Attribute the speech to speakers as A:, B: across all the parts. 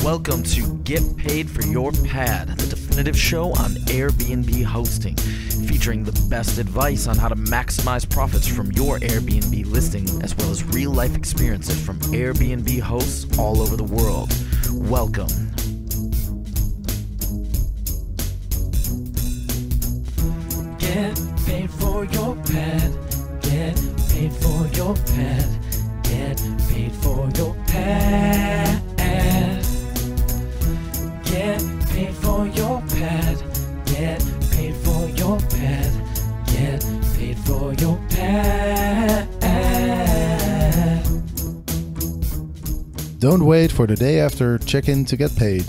A: Welcome to Get Paid for Your Pad, the definitive show on Airbnb hosting, featuring the best advice on how to maximize profits from your Airbnb listing, as well as real-life experiences from Airbnb hosts all over the world. Welcome.
B: Get paid for your pad. Get paid for your pad. Get paid for your pad. Get paid for your pad. Get paid for your pad. Get paid for your pad.
C: Don't wait for the day after check-in to get paid.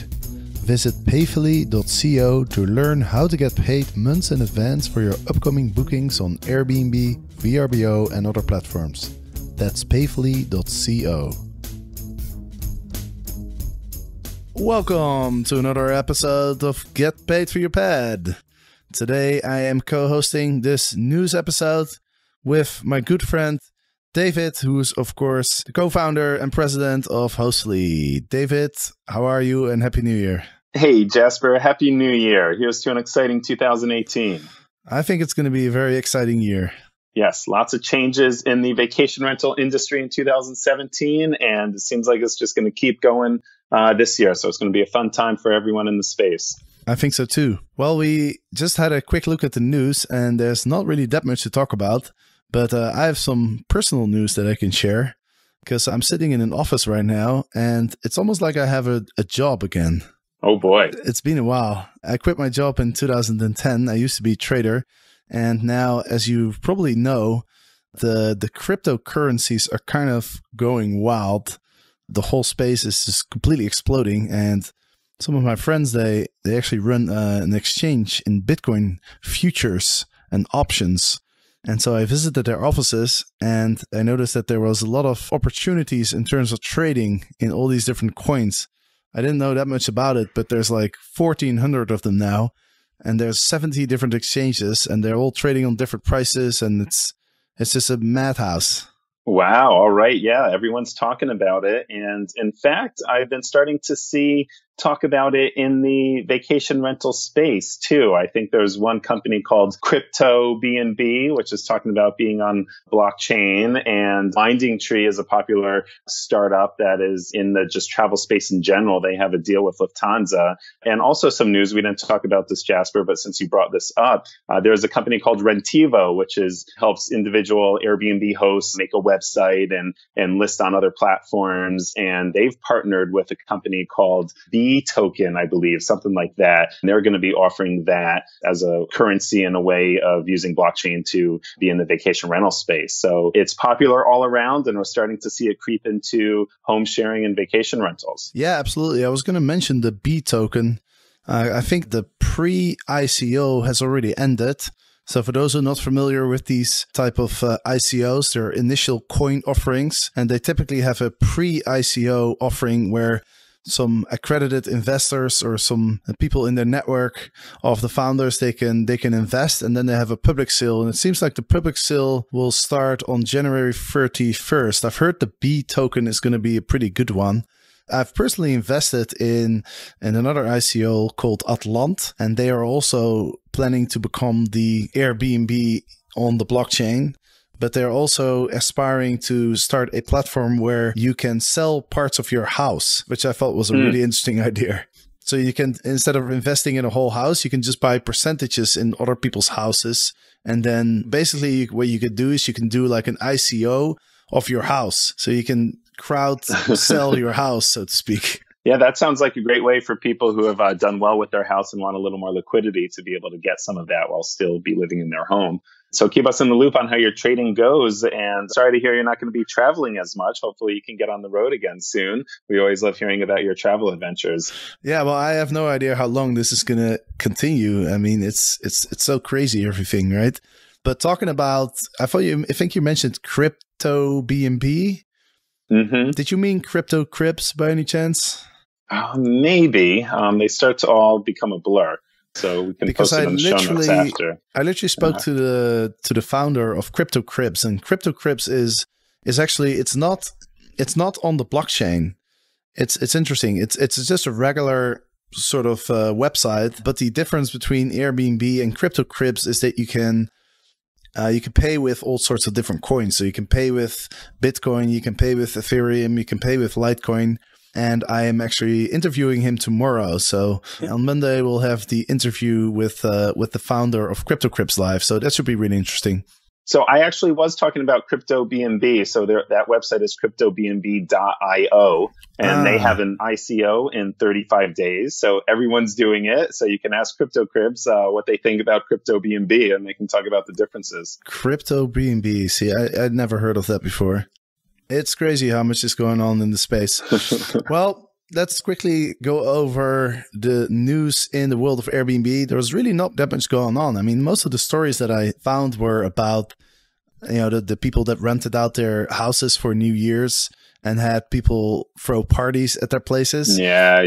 C: Visit payfully.co to learn how to get paid months in advance for your upcoming bookings on Airbnb, VRBO, and other platforms. That's payfully.co. Welcome to another episode of Get Paid for Your Pad. Today I am co-hosting this news episode with my good friend David, who's of course the co-founder and president of Hostfully. David, how are you and Happy New Year?
D: Hey Jasper, Happy New Year. Here's to an exciting 2018.
C: I think it's going to be a very exciting year.
D: Yes, lots of changes in the vacation rental industry in 2017, and it seems like it's just going to keep going this year. So it's going to be a fun time for everyone in the space.
C: I think so too. Well, we just had a quick look at the news, and there's not really that much to talk about. But I have some personal news that I can share, because I'm sitting in an office right now, and it's almost like I have a job again.
D: Oh boy.
C: It's been a while. I quit my job in 2010. I used to be a trader. And now, as you probably know, the cryptocurrencies are kind of going wild. The whole space is just completely exploding. And some of my friends, they actually run an exchange in Bitcoin futures and options. And so I visited their offices and I noticed that there was a lot of opportunities in terms of trading in all these different coins. I didn't know that much about it, but there's like 1,400 of them now. And there's 70 different exchanges, and they're all trading on different prices, and it's just a madhouse.
D: Wow. All right. Yeah. Everyone's talking about it. And in fact, I've been starting to see talk about it in the vacation rental space too. I think there's one company called CrowdSell, which is talking about being on blockchain, and Binding Tree is a popular startup that is in the just travel space in general. They have a deal with Lufthansa. And also some news, we didn't talk about this, Jasper, but since you brought this up, there's a company called Rentivo, which helps individual Airbnb hosts make a website and list on other platforms. And they've partnered with a company called token, I believe, something like that. And they're going to be offering that as a currency and a way of using blockchain to be in the vacation rental space. So it's popular all around, and we're starting to see it creep into home sharing and vacation rentals.
C: Yeah, absolutely. I was going to mention the B token. I think the pre-ICO has already ended. So for those who are not familiar with these type of ICOs, they're initial coin offerings, and they typically have a pre-ICO offering where some accredited investors or some people in their network of the founders, they can invest, and then they have a public sale. And it seems like the public sale will start on January 31st. I've heard the B token is going to be a pretty good one. I've personally invested in another ICO called Atlant, and they are also planning to become the Airbnb on the blockchain. But they're also aspiring to start a platform where you can sell parts of your house, which I thought was a really interesting idea. So you can, instead of investing in a whole house, you can just buy percentages in other people's houses. And then basically what you could do is you can do like an ICO of your house. So you can crowd sell your house, so to speak.
D: Yeah, that sounds like a great way for people who have done well with their house and want a little more liquidity to be able to get some of that while still be living in their home. So keep us in the loop on how your trading goes. And sorry to hear you're not going to be traveling as much. Hopefully you can get on the road again soon. We always love hearing about your travel adventures.
C: Yeah, well, I have no idea how long this is going to continue. I mean, it's so crazy, everything, right? But talking about, I think you mentioned crypto BNB.
D: Mm-hmm.
C: Did you mean crypto Crips by any chance?
D: Maybe. They start to all become a blur. So we can post it in the show notes after.
C: I literally spoke to the founder of Crypto Crips, and Crypto Crips is actually it's not on the blockchain. It's interesting. It's just a regular sort of website, but the difference between Airbnb and CryptoCribs is that you can pay with all sorts of different coins. So you can pay with Bitcoin, you can pay with Ethereum, you can pay with Litecoin. And I am actually interviewing him tomorrow. So on Monday, we'll have the interview with the founder of CryptoCribs live. So that should be really interesting.
D: So I actually was talking about CryptoBNB. So that website is cryptobnb.io, and they have an ICO in 35 days. So everyone's doing it. So you can ask CryptoCribs what they think about CryptoBNB, and they can talk about the differences.
C: CryptoBNB. See, I'd never heard of that before. It's crazy how much is going on in the space. Well, let's quickly go over the news in the world of Airbnb. There was really not that much going on. I mean, most of the stories that I found were about, the people that rented out their houses for New Year's and had people throw parties at their places.
D: Yeah.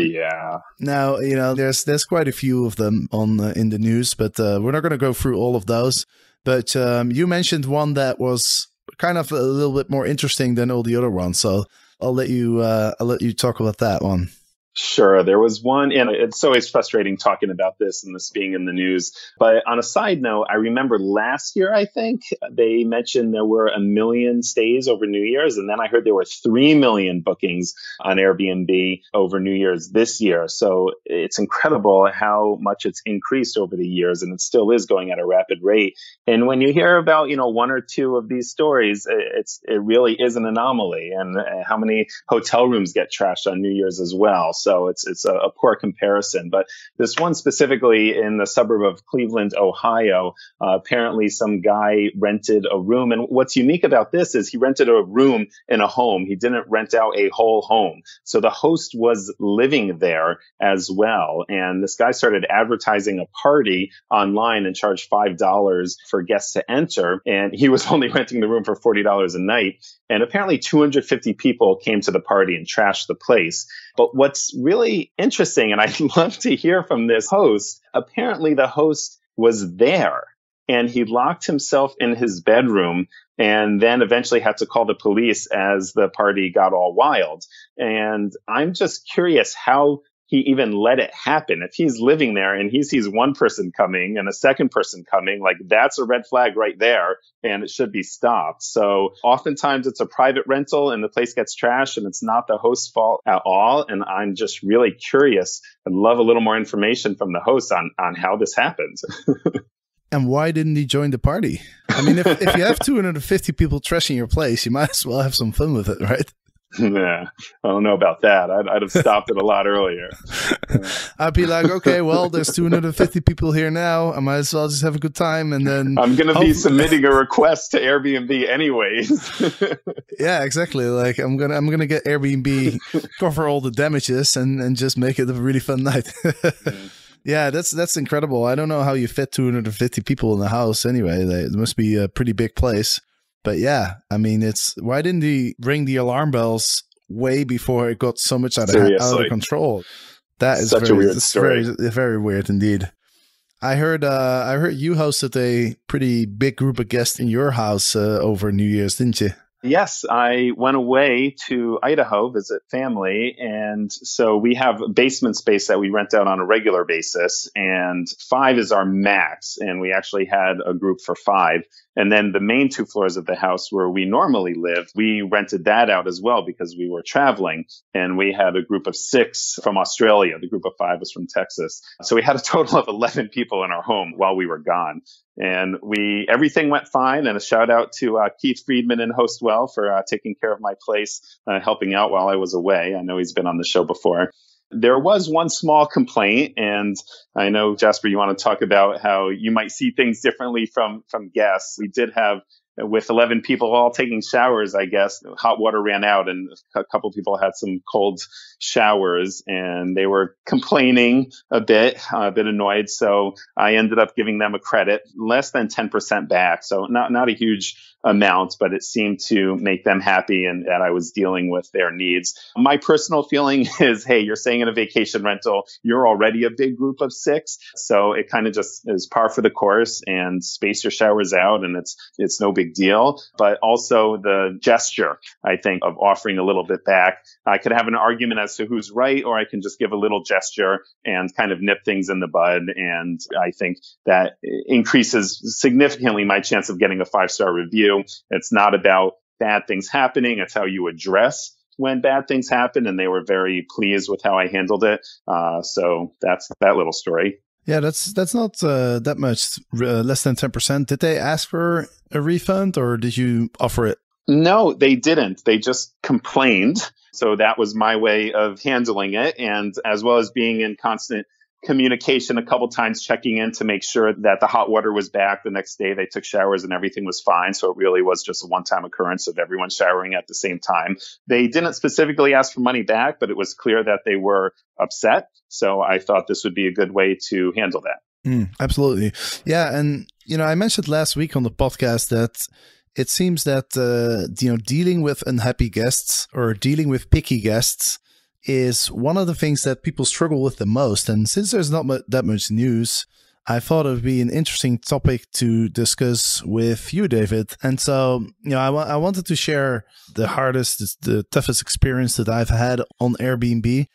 C: Now, there's quite a few of them in the news, but we're not going to go through all of those. But you mentioned one that was kind of a little bit more interesting than all the other ones. So I'll let you talk about that one.
D: Sure. There was one, and it's always frustrating talking about this and this being in the news. But on a side note, I remember last year, I think, they mentioned there were 1 million stays over New Year's. And then I heard there were 3 million bookings on Airbnb over New Year's this year. So it's incredible how much it's increased over the years, and it still is going at a rapid rate. And when you hear about, one or two of these stories, it really is an anomaly. And how many hotel rooms get trashed on New Year's as well. So it's a poor comparison. But this one specifically in the suburb of Cleveland, Ohio, apparently some guy rented a room. And what's unique about this is he rented a room in a home. He didn't rent out a whole home. So the host was living there as well. And this guy started advertising a party online and charged $5 for guests to enter. And he was only renting the room for $40 a night. And apparently 250 people came to the party and trashed the place. But what's really interesting, and I'd love to hear from this host, apparently the host was there and he locked himself in his bedroom and then eventually had to call the police as the party got all wild. And I'm just curious how he even let it happen. If he's living there and he sees one person coming and a second person coming, like that's a red flag right there, and it should be stopped. So oftentimes it's a private rental and the place gets trashed and it's not the host's fault at all. And I'm just really curious. I'd love a little more information from the host on how this happened.
C: And why didn't he join the party? I mean, if you have 250 people trashing your place, you might as well have some fun with it, right?
D: Yeah, I don't know about that. I'd have stopped it a lot earlier.
C: I'd be like, okay, well, there's 250 people here now. I might as well just have a good time. And then
D: I'm going to be submitting a request to Airbnb anyways.
C: Yeah, exactly. Like I'm gonna get Airbnb cover all the damages and just make it a really fun night. Yeah, that's incredible. I don't know how you fit 250 people in the house anyway. It must be a pretty big place. But yeah, I mean, why didn't he ring the alarm bells way before it got so much out of control? That is
D: such a weird story.
C: Very weird indeed. I heard you hosted a pretty big group of guests in your house over New Year's, didn't you?
D: Yes, I went away to Idaho, visit family. And so we have basement space that we rent out on a regular basis. And 5 is our max. And we actually had a group for 5. And then the main 2 floors of the house where we normally live, we rented that out as well because we were traveling. And we had a group of 6 from Australia. The group of 5 was from Texas. So we had a total of 11 people in our home while we were gone. And everything went fine. And a shout out to Keith Friedman and Hostwell for taking care of my place, helping out while I was away. I know he's been on the show before. There was one small complaint, and I know, Jasper, you want to talk about how you might see things differently from guests. We did have, with 11 people all taking showers, I guess, hot water ran out and a couple of people had some cold showers and they were complaining a bit annoyed. So I ended up giving them a credit, less than 10% back. So not a huge amount, but it seemed to make them happy and that I was dealing with their needs. My personal feeling is, hey, you're staying in a vacation rental. You're already a big group of 6. So it kind of just is par for the course and space your showers out and it's no big big deal. But also the gesture, I think, of offering a little bit back. I could have an argument as to who's right, or I can just give a little gesture and kind of nip things in the bud. And I think that increases significantly my chance of getting a 5-star review. It's not about bad things happening. It's how you address when bad things happen. And they were very pleased with how I handled it. So that's that little story.
C: Yeah, that's not that much, less than 10%. Did they ask for a refund or did you offer it?
D: No, they didn't. They just complained. So that was my way of handling it. And as well as being in constant communication a couple times, checking in to make sure that the hot water was back. The next day they took showers and everything was fine. So it really was just a one-time occurrence of everyone showering at the same time. They didn't specifically ask for money back, but it was clear that they were upset. So I thought this would be a good way to handle that.
C: Absolutely. Yeah. And, I mentioned last week on the podcast that it seems that, dealing with unhappy guests or dealing with picky guests is one of the things that people struggle with the most. And since there's not that much news, I thought it would be an interesting topic to discuss with you, David. And so, I wanted to share the toughest experience that I've had on Airbnb.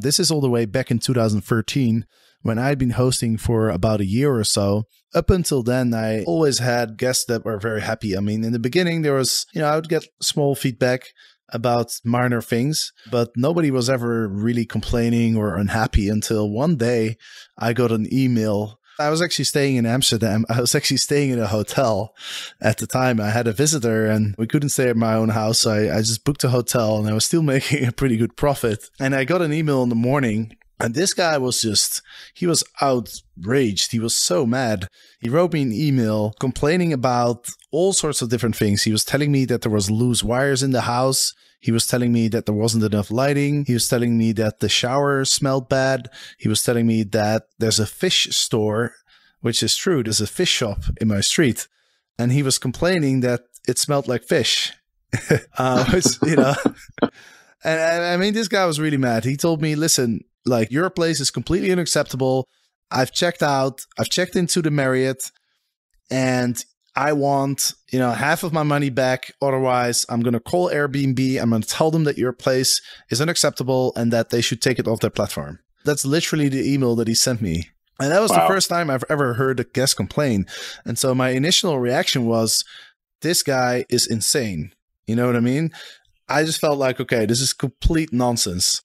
C: This is all the way back in 2013 when I'd been hosting for about a year or so. Up until then, I always had guests that were very happy. I mean, in the beginning, there was, I would get small feedback about minor things, but nobody was ever really complaining or unhappy until one day I got an email. I was actually staying in Amsterdam. I was actually staying in a hotel at the time. I had a visitor and we couldn't stay at my own house. So I just booked a hotel and I was still making a pretty good profit. And I got an email in the morning. And this guy he was outraged. He was so mad. He wrote me an email complaining about all sorts of different things. He was telling me that there was loose wires in the house. He was telling me that there wasn't enough lighting. He was telling me that the shower smelled bad. He was telling me that there's a fish store, which is true. There's a fish shop in my street. And he was complaining that it smelled like fish. And I mean, this guy was really mad. He told me, listen, like, your place is completely unacceptable. I've checked out. I've checked into the Marriott and I want, half of my money back. Otherwise, I'm going to call Airbnb. I'm going to tell them that your place is unacceptable and that they should take it off their platform. That's literally the email that he sent me. And that was the first time I've ever heard a guest complain. And so my initial reaction was, this guy is insane. You know what I mean? I just felt like, okay, this is complete nonsense.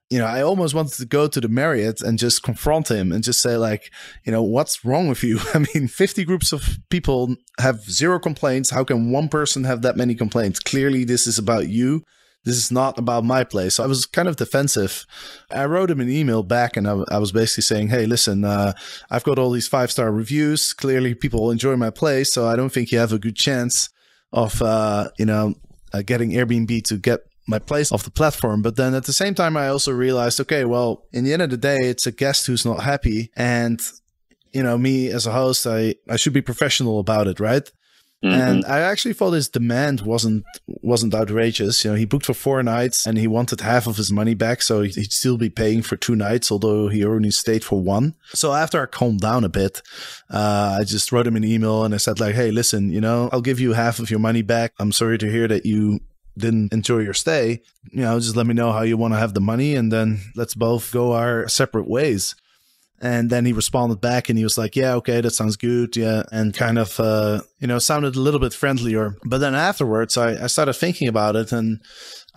C: I almost wanted to go to the Marriott and just confront him and just say, like, what's wrong with you? I mean, 50 groups of people have 0 complaints. How can one person have that many complaints? Clearly, this is about you. This is not about my place. So I was kind of defensive. I wrote him an email back and I was basically saying, hey, listen, I've got all these 5-star reviews. Clearly, people enjoy my place. So I don't think you have a good chance of, getting Airbnb to get my place off the platform. But then at the same time, I also realized, okay, well, in the end of the day, it's a guest who's not happy. And, me as a host, I should be professional about it, right? Mm-hmm. And I actually thought his demand wasn't outrageous. He booked for 4 nights and he wanted half of his money back. So he'd still be paying for 2 nights, although he only stayed for 1. So after I calmed down a bit, I just wrote him an email and I said, like, hey, listen, I'll give you half of your money back. I'm sorry to hear that you didn't enjoy your stay. Just let me know how you want to have the money and then let's both go our separate ways. And then he responded back and he was like, yeah, okay, that sounds good. Yeah. And kind of, sounded a little bit friendlier. But then afterwards, I started thinking about it and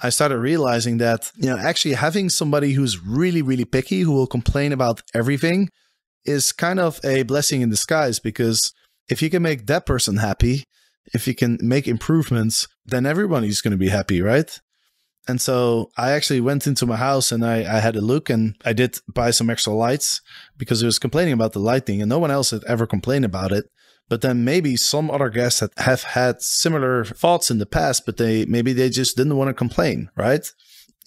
C: I started realizing that, actually having somebody who's really, really picky, who will complain about everything is kind of a blessing in disguise, because if you can make that person happy, if you can make improvements, then everybody's going to be happy, right? And so I actually went into my house and I had a look and I did buy some extra lights because he was complaining about the lighting and no one else had ever complained about it. But then maybe some other guests have had similar thoughts in the past, but maybe they just didn't want to complain, right?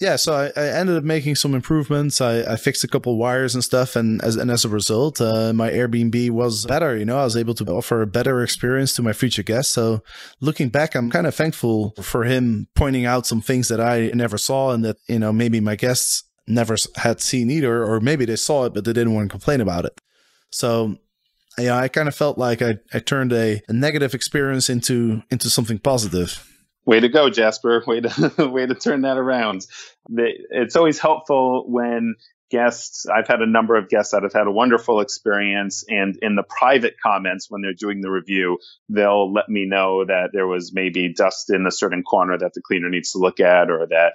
C: Yeah, so I ended up making some improvements. I fixed a couple wires and stuff. And as a result, my Airbnb was better. I was able to offer a better experience to my future guests. So looking back, I'm kind of thankful for him pointing out some things that I never saw and that, maybe my guests never had seen either, or maybe they saw it, but they didn't want to complain about it. So I kind of felt like I turned a negative experience into something positive.
D: Way to go, Jasper. Way to turn that around. It's always helpful when guests, I've had a number of guests that have had a wonderful experience, and in the private comments when they're doing the review, they'll let me know that there was maybe dust in a certain corner that the cleaner needs to look at, or that,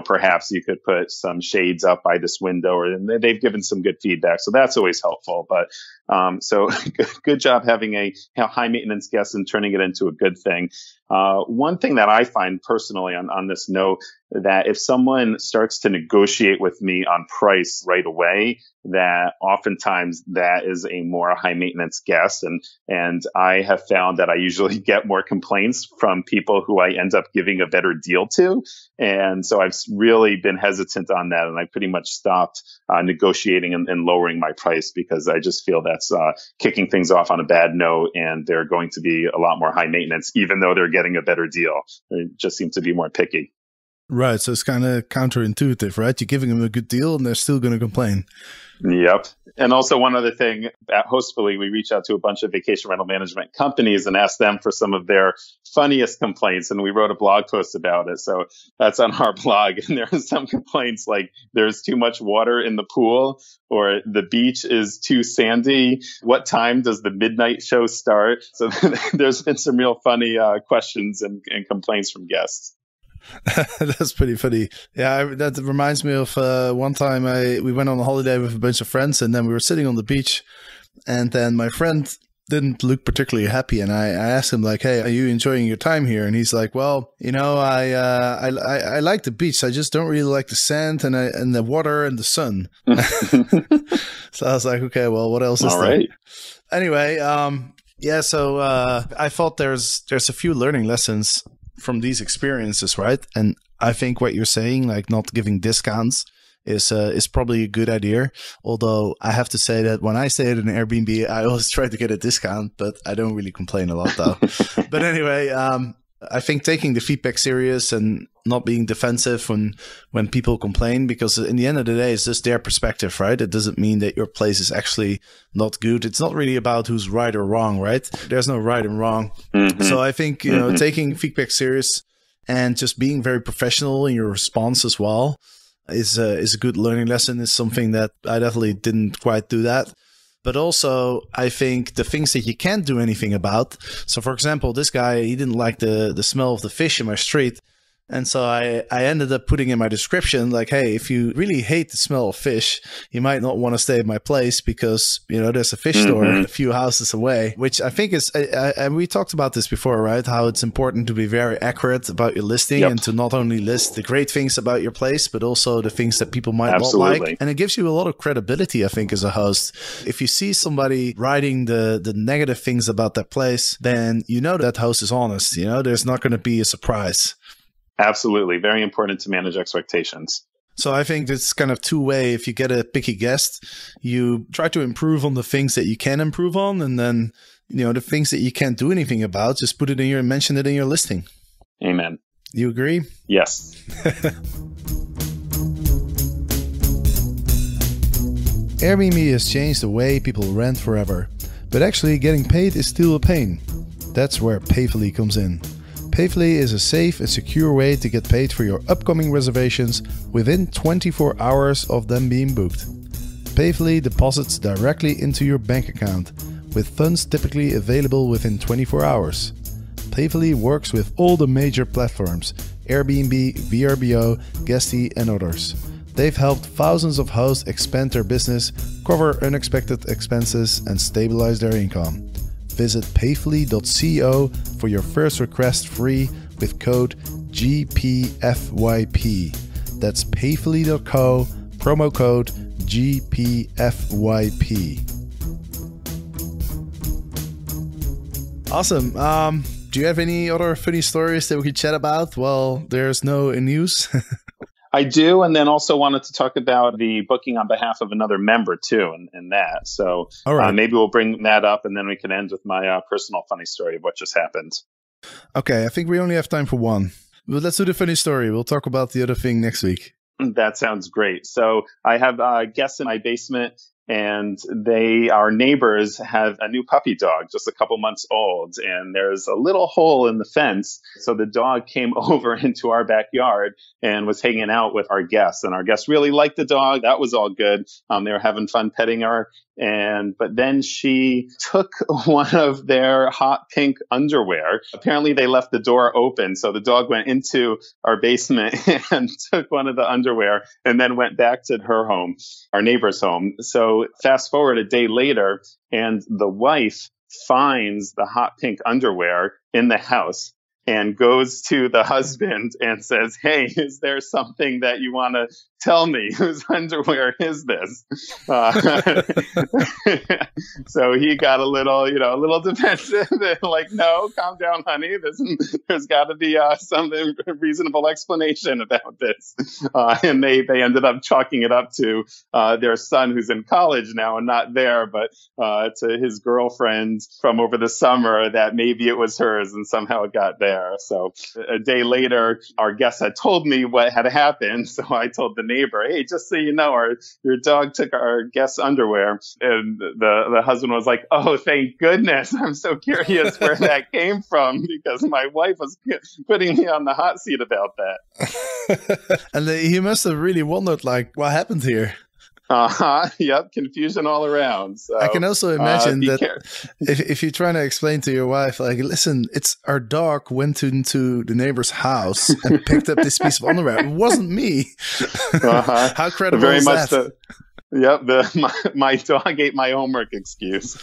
D: perhaps you could put some shades up by this window, or they've given some good feedback. So that's always helpful. But so good job having a high maintenance guest and turning it into a good thing. One thing that I find personally on this note, that if someone starts to negotiate with me on price right away, that oftentimes that is a more high maintenance guest. And I have found that I usually get more complaints from people who I end up giving a better deal to. And so I've really been hesitant on that. And I pretty much stopped negotiating and lowering my price, because I just feel that's kicking things off on a bad note. And they're going to be a lot more high maintenance, even though they're getting a better deal. They just seem to be more picky.
C: Right. So it's kind of counterintuitive, right? You're giving them a good deal and they're still going to complain.
D: Yep. And also one other thing, at Hostfully, we reach out to a bunch of vacation rental management companies and ask them for some of their funniest complaints. And we wrote a blog post about it. So that's on our blog. And there are some complaints like there's too much water in the pool, or the beach is too sandy. What time does the midnight show start? So there's been some real funny questions and complaints from guests.
C: That's pretty funny. Yeah, that reminds me of one time we went on a holiday with a bunch of friends, and then we were sitting on the beach, and then my friend didn't look particularly happy, and I asked him like, "Hey, are you enjoying your time here?" And he's like, "Well, I like the beach. I just don't really like the sand and the water and the sun." So I was like, "Okay, well, what else is
D: all
C: there?"
D: Right.
C: Anyway, yeah. So I thought there's a few learning lessons from these experiences, right? And I think what you're saying, like not giving discounts, is probably a good idea. Although I have to say that when I stay at an Airbnb, I always try to get a discount, but I don't really complain a lot though. But anyway, I think taking the feedback serious and not being defensive when people complain, because in the end of the day, it's just their perspective, right? It doesn't mean that your place is actually not good. It's not really about who's right or wrong, right? There's no right and wrong. Mm-hmm. So I think, taking feedback serious and just being very professional in your response as well is a good learning lesson. It's something that I definitely didn't quite do that. But also, I think the things that you can't do anything about. So, for example, this guy, he didn't like the smell of the fish in my street. And so I ended up putting in my description, like, hey, if you really hate the smell of fish, you might not want to stay at my place because, there's a fish store a few houses away, which I think is, and we talked about this before, right? How it's important to be very accurate about your listing and to not only list the great things about your place, but also the things that people might not like. And it gives you a lot of credibility, I think, as a host. If you see somebody writing the negative things about that place, then you know that host is honest. There's not going to be a surprise.
D: Absolutely. Very important to manage expectations.
C: So I think it's kind of two-way. If you get a picky guest, you try to improve on the things that you can improve on. And then, the things that you can't do anything about, just put it in mention it in your listing.
D: Amen.
C: You agree?
D: Yes.
C: Airbnb has changed the way people rent forever. But actually getting paid is still a pain. That's where Payfully comes in. Payfully is a safe and secure way to get paid for your upcoming reservations within 24 hours of them being booked. Payfully deposits directly into your bank account, with funds typically available within 24 hours. Payfully works with all the major platforms, Airbnb, VRBO, Guesty, and others. They've helped thousands of hosts expand their business, cover unexpected expenses, and stabilize their income. Visit payfully.co for your first request free with code GPFYP. That's payfully.co, promo code GPFYP. Awesome. Do you have any other funny stories that we could chat about? Well, there's no news.
D: I do, and then also wanted to talk about the booking on behalf of another member too, and that. So all right. Maybe we'll bring that up, and then we can end with my personal funny story of what just happened.
C: Okay, I think we only have time for one. But let's do the funny story. We'll talk about the other thing next week.
D: That sounds great. So I have guests in my basement, and our neighbors have a new puppy dog, just a couple months old, and there's a little hole in the fence. So the dog came over into our backyard and was hanging out with our guests, and our guests really liked the dog. That was all good. They were having fun petting her. But then she took one of their hot pink underwear. Apparently they left the door open. So the dog went into our basement and took one of the underwear and then went back to her home, our neighbor's home. So fast forward a day later, and the wife finds the hot pink underwear in the house and goes to the husband and says, "Hey, is there something that you want to tell me? Whose underwear is this?" So he got a little defensive and like, "No, calm down, honey. There's got to be some reasonable explanation about this." And they ended up chalking it up to their son, who's in college now and not there, but to his girlfriend from over the summer, that maybe it was hers and somehow it got there. So a day later, our guest had told me what had happened. So I told the neighbor, "Hey, just so you know, your dog took our guest's underwear." And the husband was like, "Oh, thank goodness. I'm so curious where that came from, because my wife was putting me on the hot seat about that."
C: And he must have really wondered, like, what happened here?
D: Yep. Confusion all around. So,
C: I can also imagine that if you're trying to explain to your wife, like, "Listen, it's our dog went into the neighbor's house and picked up this piece of underwear. It wasn't me." How credible
D: Very
C: is
D: much
C: that?
D: My dog ate my homework excuse.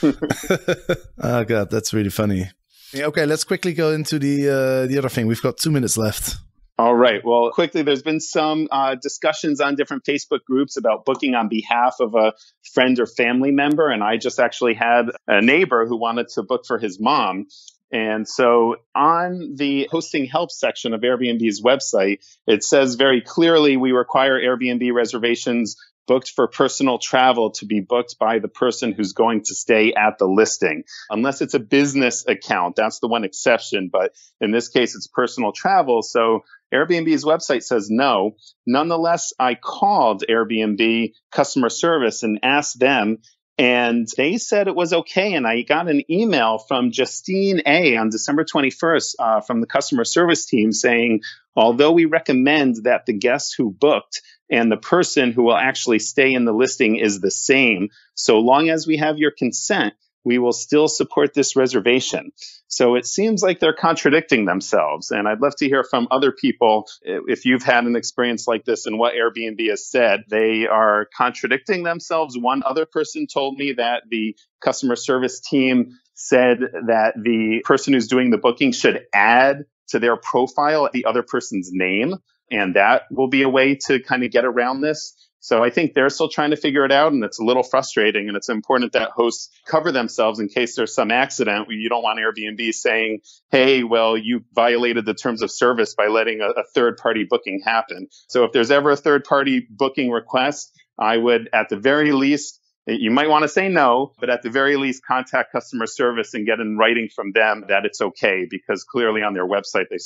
C: Oh, God, that's really funny. Okay, let's quickly go into the other thing. We've got 2 minutes left.
D: All right. Well, quickly, there's been some discussions on different Facebook groups about booking on behalf of a friend or family member. And I just actually had a neighbor who wanted to book for his mom. And so on the hosting help section of Airbnb's website, it says very clearly, we require Airbnb reservations booked for personal travel to be booked by the person who's going to stay at the listing. Unless it's a business account, that's the one exception. But in this case, it's personal travel. So Airbnb's website says no. Nonetheless, I called Airbnb customer service and asked them, and they said it was okay. And I got an email from Justine A. on December 21st from the customer service team saying, although we recommend that the guest who booked and the person who will actually stay in the listing is the same, so long as we have your consent, we will still support this reservation. So it seems like they're contradicting themselves. And I'd love to hear from other people if you've had an experience like this and what Airbnb has said. They are contradicting themselves. One other person told me that the customer service team said that the person who's doing the booking should add to their profile the other person's name. And that will be a way to kind of get around this. So I think they're still trying to figure it out, and it's a little frustrating. And it's important that hosts cover themselves in case there's some accident. You don't want Airbnb saying, "Hey, well, you violated the terms of service by letting a third-party booking happen." So if there's ever a third-party booking request, I would, at the very least, you might want to say no, but at the very least, contact customer service and get in writing from them that it's okay, because clearly on their website they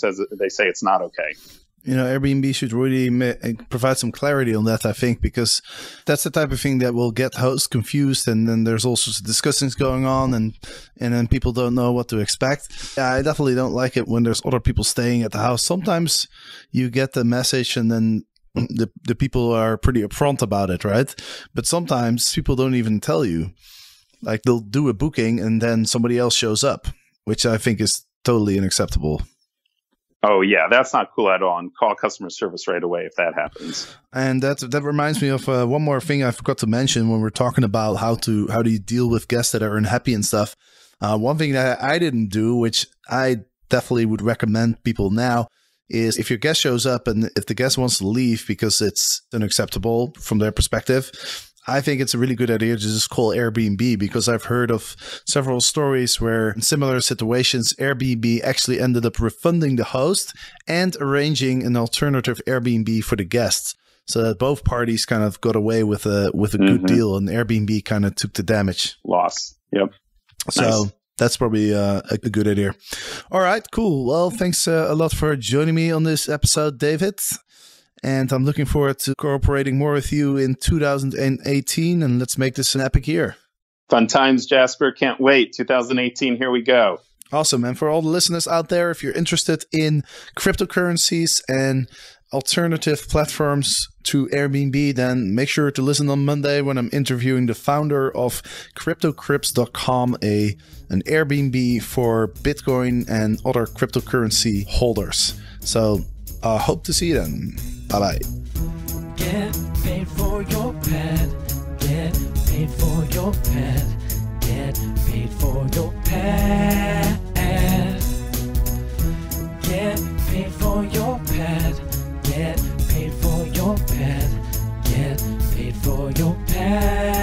D: say it's not okay.
C: Airbnb should really provide some clarity on that, I think, because that's the type of thing that will get hosts confused, and then there's all sorts of discussions going on, and then people don't know what to expect. Yeah, I definitely don't like it when there's other people staying at the house. Sometimes you get the message and then the people are pretty upfront about it, right? But sometimes people don't even tell you. Like, they'll do a booking and then somebody else shows up, which I think is totally unacceptable.
D: Oh, yeah, that's not cool at all. And call customer service right away if that happens.
C: And that reminds me of one more thing I forgot to mention when we're talking about how do you deal with guests that are unhappy and stuff. One thing that I didn't do, which I definitely would recommend people now, is if your guest shows up and if the guest wants to leave because it's unacceptable from their perspective, I think it's a really good idea to just call Airbnb, because I've heard of several stories where in similar situations, Airbnb actually ended up refunding the host and arranging an alternative Airbnb for the guests, so that both parties kind of got away with a good deal, and Airbnb kind of took the damage.
D: Loss. Yep.
C: So nice. That's probably a good idea. All right, cool. Well, thanks a lot for joining me on this episode, David. And I'm looking forward to cooperating more with you in 2018. And let's make this an epic year.
D: Fun times, Jasper. Can't wait. 2018, here we go.
C: Awesome. And for all the listeners out there, if you're interested in cryptocurrencies and alternative platforms to Airbnb, then make sure to listen on Monday when I'm interviewing the founder of CryptoCrypts.com, an Airbnb for Bitcoin and other cryptocurrency holders. So hope to see you then. Bye-bye.
B: Get paid for your pad. Get paid for your pad. Get paid for your pad. Get paid for your pad. Get paid for your pad. Get paid for your pad.